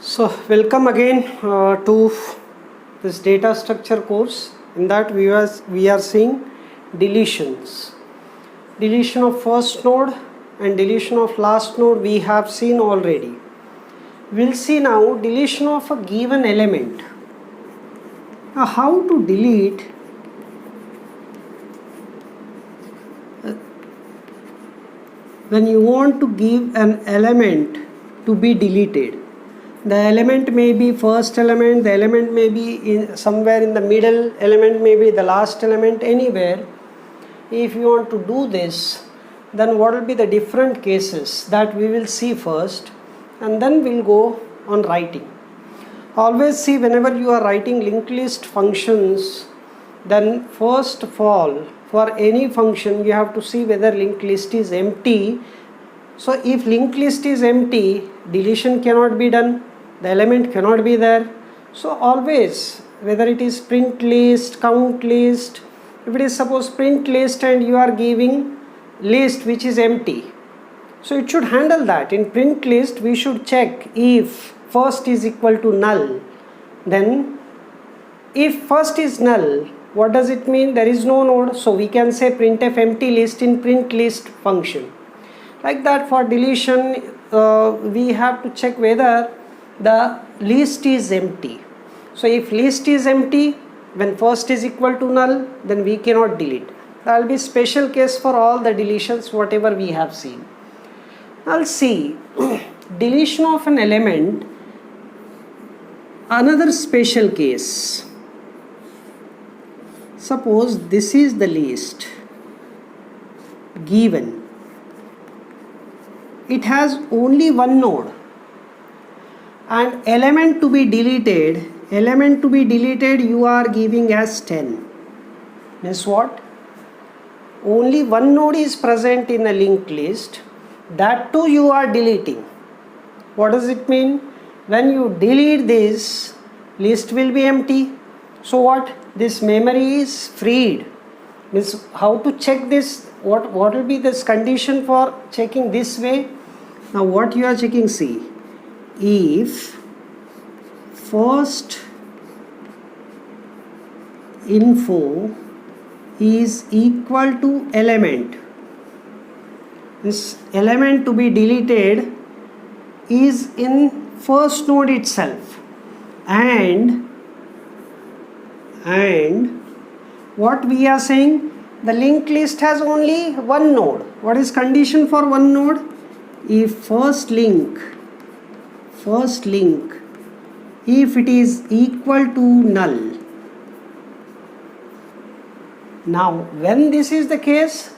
So welcome again to this data structure course. In that we are seeing deletions. Deletion of first node and deletion of last node we have seen already. We'll see now deletion of a given element. Now how to delete when you want to give an element to be deleted. The element may be first element, the element may be somewhere in the middle, element may be the last element, anywhere. If you want to do this, then what will be the different cases that we will see first, and then we'll go on writing. Always see, whenever you are writing linked list functions, then first of all, for any function you have to see whether linked list is empty. So if linked list is empty, deletion cannot be done, the element cannot be there. So always, whether it is print list, count list, if it is suppose print list and you are giving list which is empty, so it should handle that. In print list we should check if first is equal to null. Then if first is null, what does it mean? There is no node, so we can say printf empty list in print list function. Like that, for deletion we have to check whether the list is empty. So if list is empty, when first is equal to null, then we cannot delete. That will be special case for all the deletions whatever we have seen. I'll see deletion of an element, another special case. Suppose this is the list given, it has only one node and element to be deleted you are giving as 10. Means what? Only one node is present in a linked list, that too you are deleting. What does it mean? When you delete this, list will be empty. So what? This memory is freed. Means how to check this? What will be this condition for checking this way? Now what you are checking, see, if first info is equal to element, this element to be deleted is in first node itself, and what we are saying, the linked list has only one node. What is condition for one node? If first link if it is equal to null. Now when this is the case,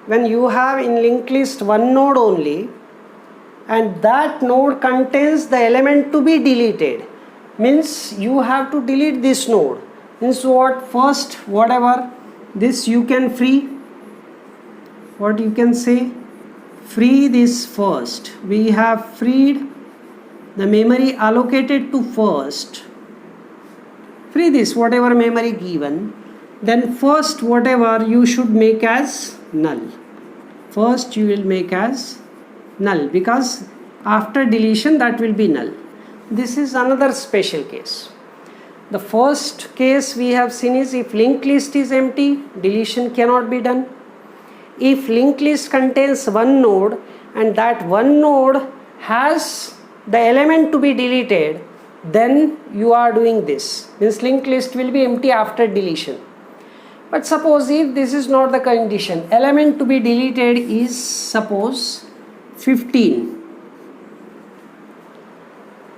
when you have in linked list one node only and that node contains the element to be deleted, means you have to delete this node. Means what? First whatever this you can free, what you can say, free this first. We have freed the memory allocated to first, free this whatever memory given, then first whatever you should make as null. First you will make as null because after deletion that will be null. This is another special case. The first case we have seen is if linked list is empty, deletion cannot be done. If linked list contains one node and that one node has the element to be deleted, then you are doing this. This linked list will be empty after deletion. But suppose if this is not the condition, element to be deleted is suppose 15.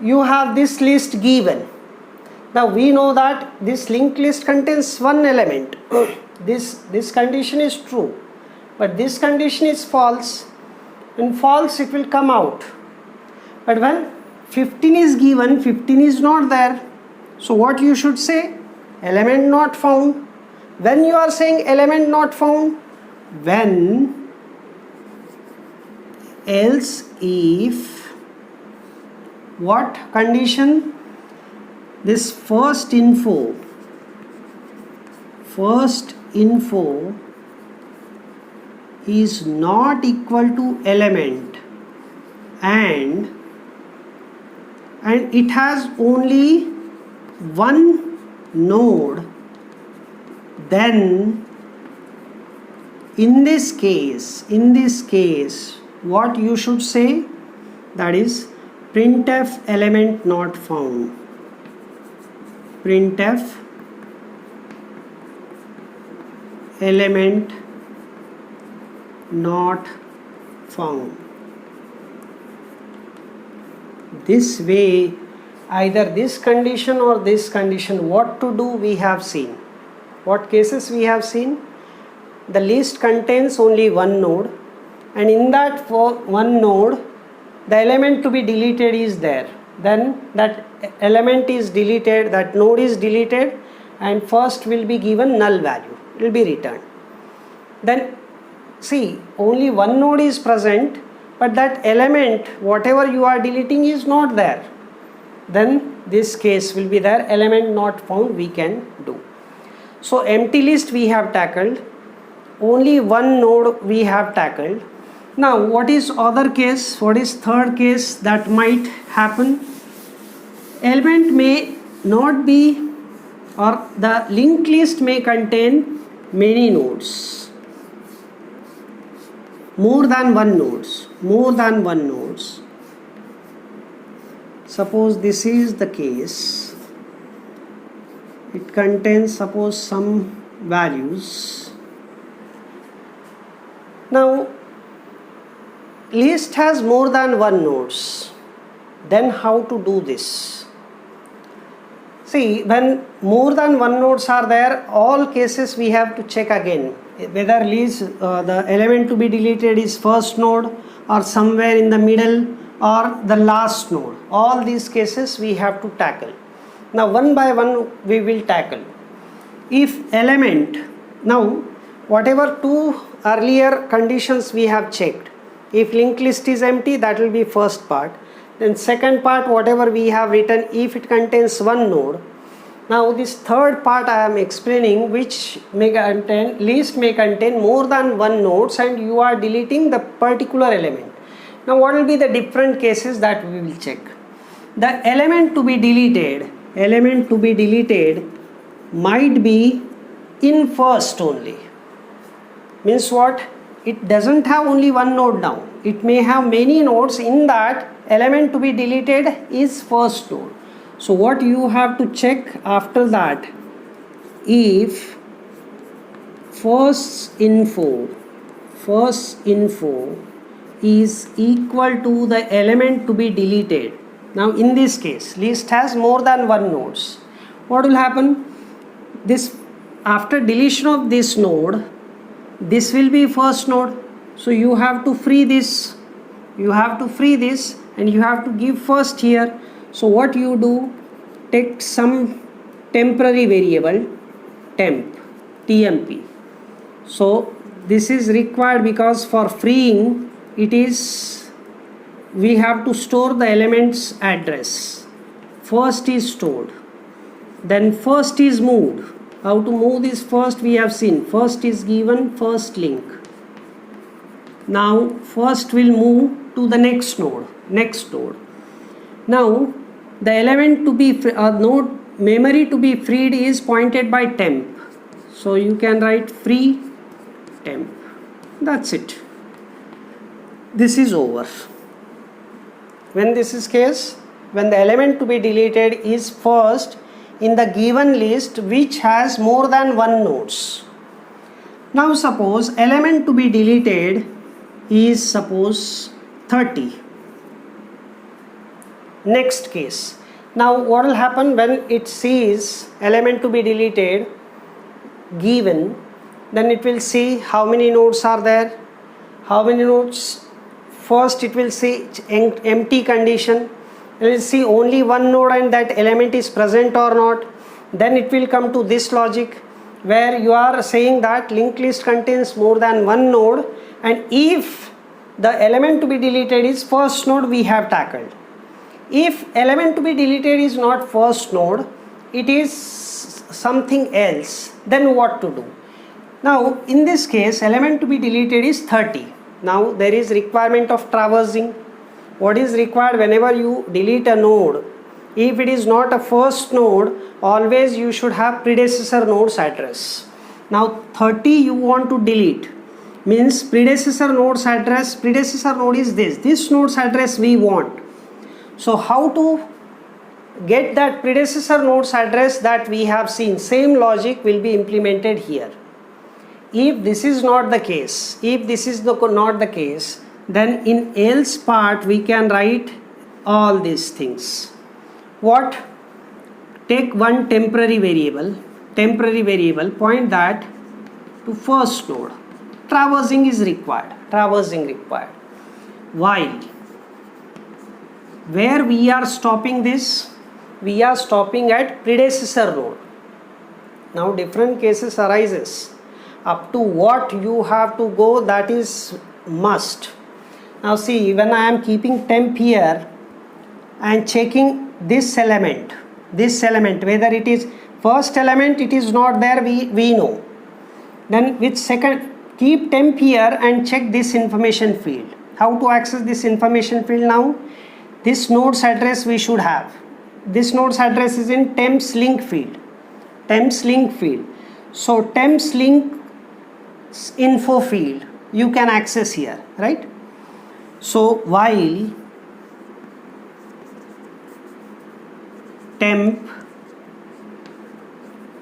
You have this list given. Now we know that this linked list contains one element. This condition is true, but this condition is false. In false it will come out. But when 15 is given, 15 is not there. So what you should say? Element not found. When you are saying element not found, when else if what condition? This first info is not equal to element and and it has only one node, then in this case what you should say, that is printf element not found. Printf element not found. This way, either this condition or this condition, what to do we have seen. What cases we have seen? The list contains only one node, and in that for one node the element to be deleted is there. Then that element is deleted, that node is deleted, and first will be given null value, it will be returned. Then see, only one node is present, but that element whatever you are deleting is not there. Then this case will be there, element not found we can do. So empty list we have tackled, only one node we have tackled. Now what is other case, what is third case that might happen? Element may not be, or the linked list may contain many nodes, more than one nodes. Suppose this is the case, it contains suppose some values. Now list has more than one nodes, then how to do this? See, when more than one nodes are there, all cases we have to check again whether list the element to be deleted is first node or somewhere in the middle or the last node. All these cases we have to tackle. Now one by one we will tackle. If element, now whatever two earlier conditions we have checked, if linked list is empty, that will be first part. Then second part, whatever we have written, if it contains one node. Now this third part I am explaining, which may contain, list may contain more than one nodes and you are deleting the particular element. Now what will be the different cases that we will check? The element to be deleted might be in first only. Means what? It doesn't have only one node now. It may have many nodes. In that, element to be deleted is first node. So what you have to check after that, if first info is equal to the element to be deleted. Now in this case, list has more than one nodes. What will happen? This, after deletion of this node, this will be first node. So you have to free this. And you have to give first here. So what you do, take some temporary variable tmp. So this is required because for freeing it is, we have to store the element's address. First is stored, then first is moved. How to move this first we have seen. First is given first link. Now first will move to the next node. Now the element to be node memory to be freed is pointed by temp. So you can write free temp. That's it. This is over. When this is case, when the element to be deleted is first in the given list which has more than one nodes. Now suppose element to be deleted is suppose 30. Next case. Now what will happen when it sees element to be deleted given, then it will see how many nodes are there, how many nodes. First it will see empty condition, it will see only one node and that element is present or not. Then it will come to this logic where you are saying that linked list contains more than one node, and if the element to be deleted is first node we have tackled. If element to be deleted is not first node, it is something else, then what to do? Now in this case element to be deleted is 30. Now there is requirement of traversing. What is required? Whenever you delete a node, If it is not a first node, always you should have predecessor node's address. Now 30 you want to delete, means predecessor node's address, predecessor node is this node's address we want. So how to get that predecessor node's address, that we have seen, same logic will be implemented here. If this is not the case, not the case, then in else part we can write all these things. What? Take one temporary variable, point that to first node. Traversing is required, while where we are stopping this, we are stopping at predecessor node. Now different cases arises, up to what you have to go, that is must. Now see, when I am keeping temp here and checking this element, whether it is first element, it is not there, we know. Then with second, keep temp here and check this information field. How to access this information field now? This node's address we should have. This node's address is in temps link field. So temps link info field you can access here, right? So while temp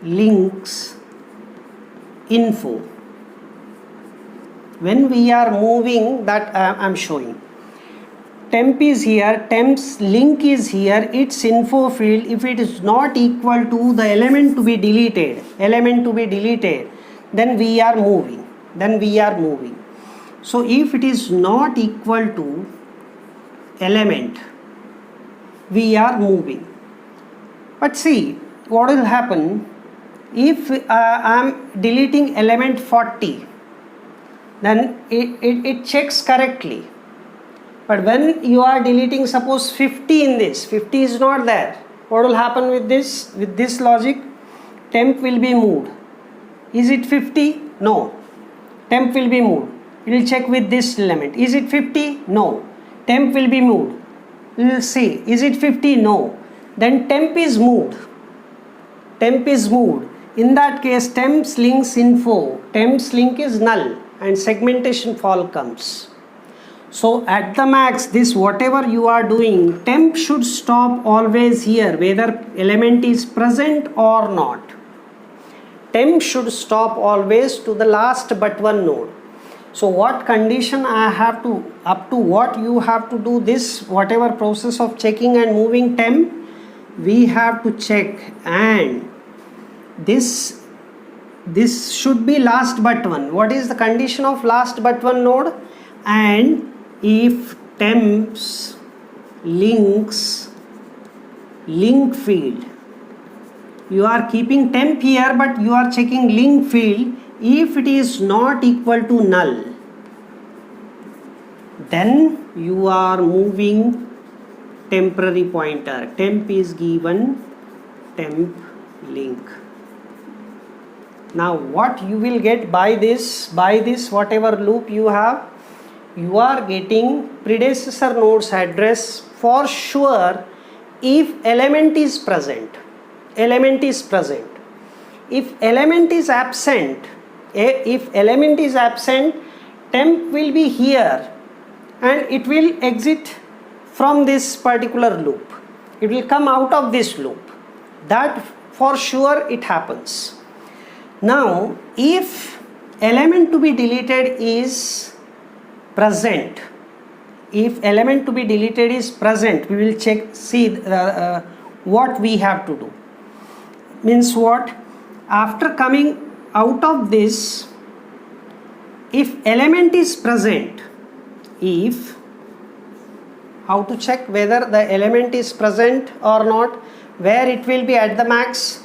links info, when we are moving that, I am showing temp is here, temps link is here, its info field, if it is not equal to the element to be deleted, then we are moving. So if it is not equal to element, we are moving. But see what will happen if I am deleting element 40, then it checks correctly. But when you are deleting suppose 50 in this, 50 is not there, what will happen with this? With this logic, temp will be moved. Is it 50? No. Temp will be moved. It will check with this element. Is it 50? No. Temp will be moved. We will see. Is it 50? No. Then temp is moved. In that case, temps links info, temps link is null and segmentation fall comes. So at the max, this whatever you are doing, temp should stop always here, whether element is present or not. Temp should stop always to the last but one node. So what condition I have to, up to what you have to do this, whatever process of checking and moving temp, we have to check, and this should be last but one. What is the condition of last but one node? And if temps links link field, you are keeping temp here but you are checking link field, if it is not equal to null, then you are moving temporary pointer. Temp is given temp link. Now what you will get by this whatever loop you have, you are getting predecessor node's address for sure if element is present. If element is absent, temp will be here and it will exit from this particular loop. It will come out of this loop. That for sure it happens. Now if element to be deleted is present, we will check, see what we have to do. Means what? After coming out of this, if element is present, how to check whether the element is present or not, where it will be at the max?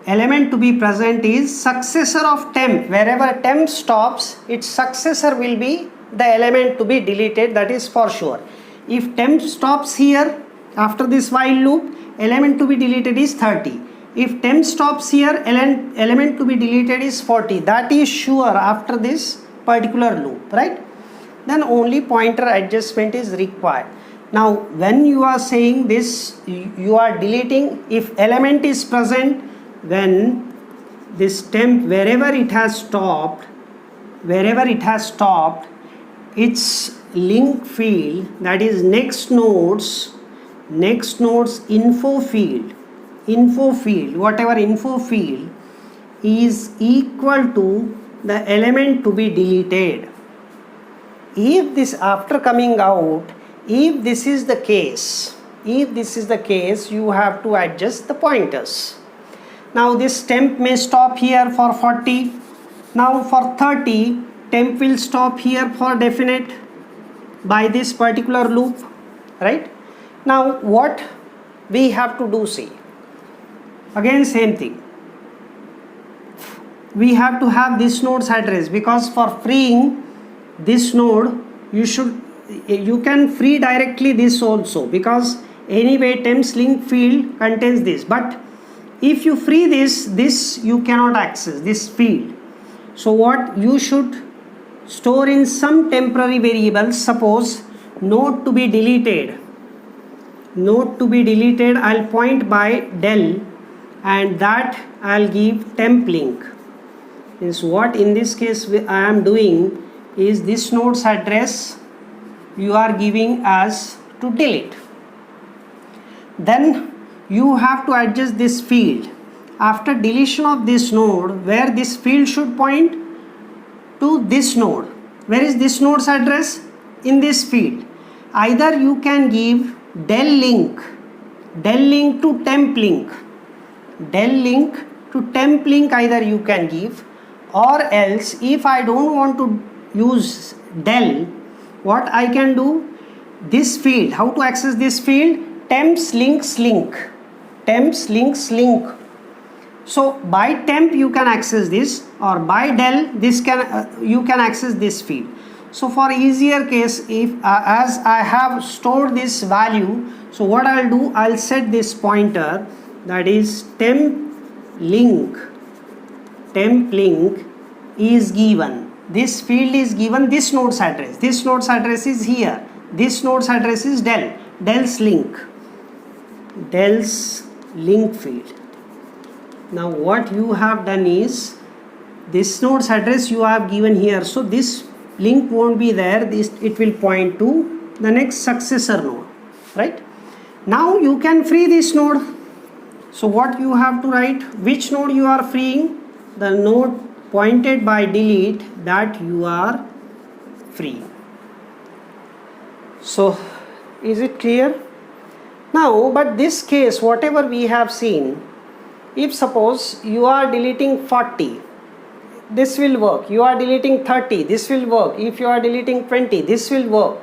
Element to be present is successor of temp. Wherever temp stops, its successor will be the element to be deleted, that is for sure. If temp stops here after this while loop, element to be deleted is 30. If temp stops here, element to be deleted is 40. That is sure after this particular loop, right? Then only pointer adjustment is required. Now when you are saying this, you are deleting. If element is present, then this temp, wherever it has stopped, its link field, that is next node's info field, whatever info field is equal to the element to be deleted. If this, after coming out, if this is the case, you have to adjust the pointers. Now this temp may stop here for 40. Now for 30, temp will stop here for definite by this particular loop, right? Now what we have to do, see, again same thing. We have to have this node's address, because for freeing this node, you can free directly this also, because anyway temp's link field contains this. But if you free this you cannot access this field. So what you should store in some temporary variable, suppose node to be deleted, I'll point by del, and that I'll give temp link. Means what in this case I am doing is this node's address you are giving as to delete. Then you have to adjust this field. After deletion of this node, where this field should point to this node. Where is this node's address? In this field. Either you can give del link to temp link, either you can give, or else if I don't want to use del, what I can do, this field, how to access this field? Temp's links link. So by temp you can access this, or by del this you can access this field. So for easier case, if as I have stored this value, so what I'll do, I'll set this pointer, that is temp link is given, this field is given this node's address. This node's address is here. This node's address is del's link field. Now what you have done is, this node's address you have given here, so this link won't be there, it will point to the next successor node, right? Now you can free this node. So what you have to write, which node you are freeing? The node pointed by delete, that you are freeing. So is it clear? Now, but this case, whatever we have seen, if suppose you are deleting 40, this will work. You are deleting 30, this will work. If you are deleting 20, this will work.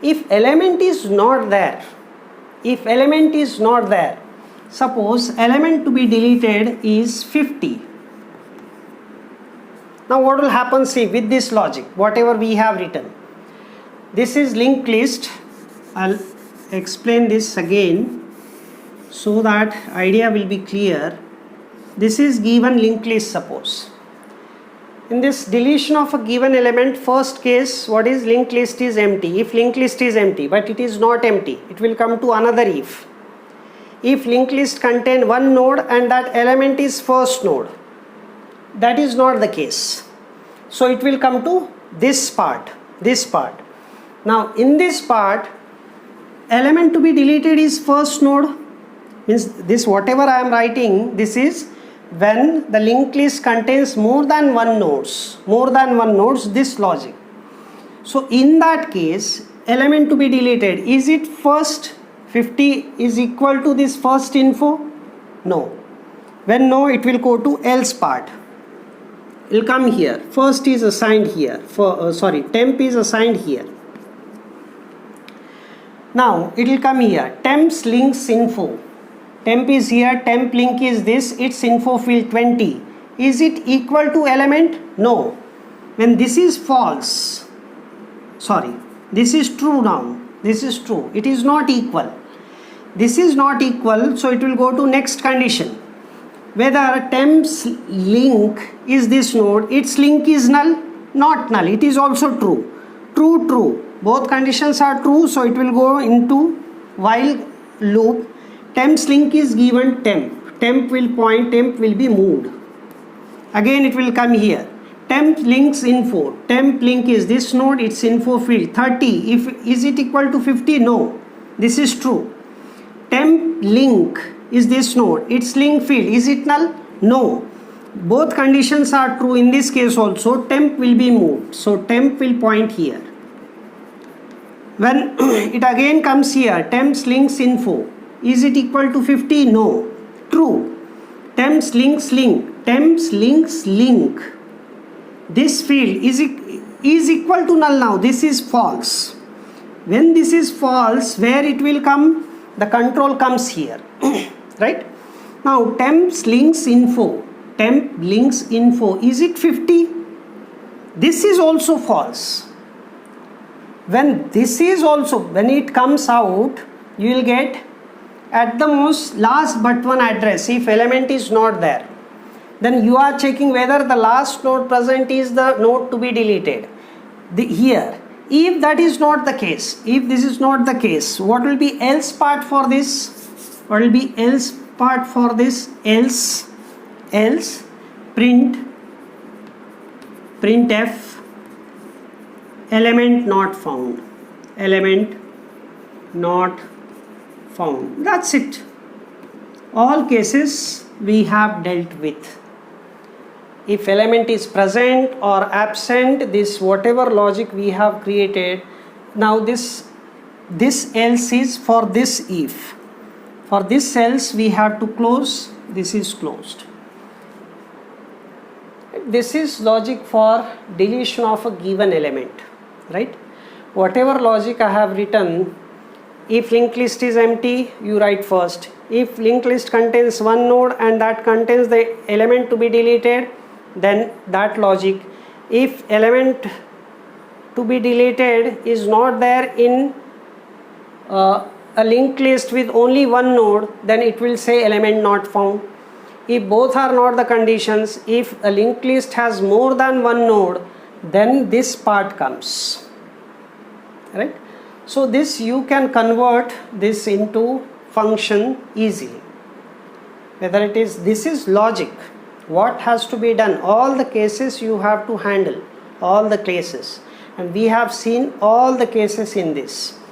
If element is not there, suppose element to be deleted is 50. Now what will happen, see, with this logic, whatever we have written, this is linked list. I'll explain this again so that idea will be clear. This is given linked list, suppose. In this deletion of a given element, first case, what is linked list is empty. If linked list is empty, but it is not empty, it will come to another if. If linked list contain one node and that element is first node, that is not the case. So it will come to this part. Now in this part, element to be deleted is first node, means this whatever I am writing, this is when the linked list contains more than one nodes, this logic. So in that case, element to be deleted, is it first 50 is equal to this first info? No. When no, it will go to else part. It will come here. First is assigned here. Temp is assigned here. Now it will come here. Temp's links info. Temp is here. Temp link is this. Its info field 20. Is it equal to element? No. When this is false, this is true now. This is true. It is not equal. This is not equal, so it will go to next condition. Whether temp's link is this node, its link is null, not null. It is also true. True. both conditions are true, so it will go into while loop. Temp's link is given temp will point, temp will be moved. Again it will come here. Temp links info. Temp link is this node, its info field 30. If is it equal to 50? No. This is true. Temp link is this node, its link field, is it null? No. Both conditions are true in this case also. Temp will be moved. So temp will point here. When it again comes here, temp's links info, is it equal to 50? No. True. Temp's links link. Temp's links link. This field is equal to null now. This is false. When this is false, where it will come? The control comes here. Right? Now temp's links info. Temp links info. Is it 50? This is also false. When this is also, when it comes out, you will get at the most last but one address. If element is not there, then you are checking whether the last node present is the node to be deleted. Here, if that is not the case, if this is not the case, what will be else part for this? What will be else part for this? Else printf element not found. That's it. All cases we have dealt with. If element is present or absent, this whatever logic we have created, now this else is for this if. For this else we have to close, this is closed. This is logic for deletion of a given element, right? Whatever logic I have written, if linked list is empty, you write first. If linked list contains one node and that contains the element to be deleted, then that logic. If element to be deleted is not there in a linked list with only one node, then it will say element not found. If both are not the conditions, if a linked list has more than one node, then this part comes, right? So this you can convert this into function easily. Whether it is, this is logic. What has to be done? All the cases you have to handle, all the cases, and we have seen all the cases in this.